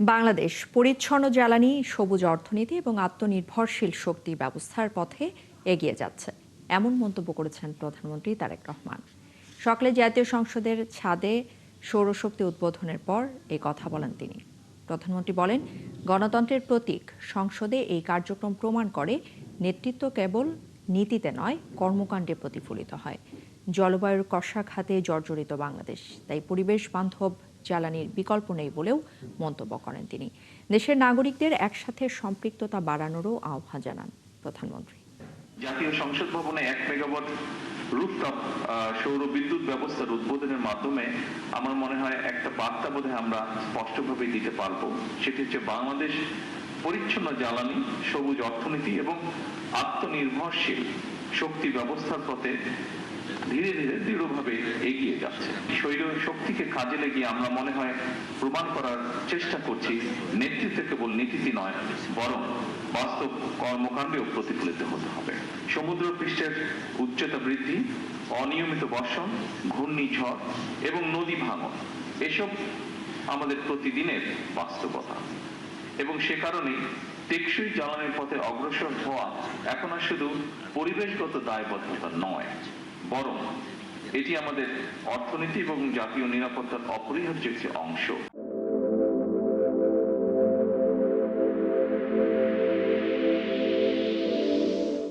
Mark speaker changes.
Speaker 1: বাংলাদেশ পরিচ্ছন্ন জ্বালানি, সবুজ অর্থনীতি এবং আত্মনির্ভরশীল শক্তি ব্যবস্থার পথে এগিয়ে যাচ্ছে, এমন মন্তব্য করেছেন প্রধানমন্ত্রী তারেক রহমান। সকালে জাতীয় সংসদের ছাদে সৌরশক্তি উদ্বোধনের পর এই কথা বলেন তিনি। প্রধানমন্ত্রী বলেন, গণতন্ত্রের প্রতীক সংসদে এই কার্যক্রম প্রমাণ করে নেতৃত্ব কেবল নীতিতে নয়, কর্মকাণ্ডে প্রতিফলিত হয়। জলবায়ুর কষাঘাতে জর্জরিত বাংলাদেশ, তাই পরিবেশ বান্ধব জ্বালানির বিকল্প নেই বলেও মন্তব্য করেন তিনি। দেশের নাগরিকদের একসাথে সম্পৃক্ততা বাড়ানোরও আহ্বান জানান প্রধানমন্ত্রী।
Speaker 2: জাতীয় সংসদ ভবনে 1 মেগাওয়াট রুফটপ সৌর বিদ্যুৎ ব্যবস্থার উদ্বোধনের মাধ্যমে আমার মনে হয় একটা বার্তা বোধহয় আমরা স্পষ্টভাবে দিতে পারবো। সেটি হচ্ছে বাংলাদেশ পরিচ্ছন্ন জ্বালানি, সবুজ অর্থনীতি এবং আত্মনির্ভরশীল শক্তি ব্যবস্থার পথে ধীরে ধীরে দৃঢ়ভাবে এগিয়ে যাচ্ছে। সৌর শক্তিকে কাজে লাগিয়ে আমরা মনে হয় প্রমাণ করার চেষ্টা করছি নেতৃত্ব কেবল নীতিতে নয়, বরং বাস্তব কর্মকাণ্ডেও প্রতিফলিত হতে হবে। সমুদ্র পৃষ্ঠের উচ্চতা বৃদ্ধি, অনিয়মিত বর্ষণ, ঘূর্ণিঝড় এবং নদী ভাঙন এসব আমাদের প্রতিদিনের বাস্তবতা, এবং সে কারণেই টেকসই জ্বালানির পথে অগ্রসর হওয়া এখন আর শুধু পরিবেশগত দায়বদ্ধতা নয়, বরং এটি আমাদের অর্থনীতি এবং জাতীয় নিরাপত্তার অপরিহার্য একটি অংশ।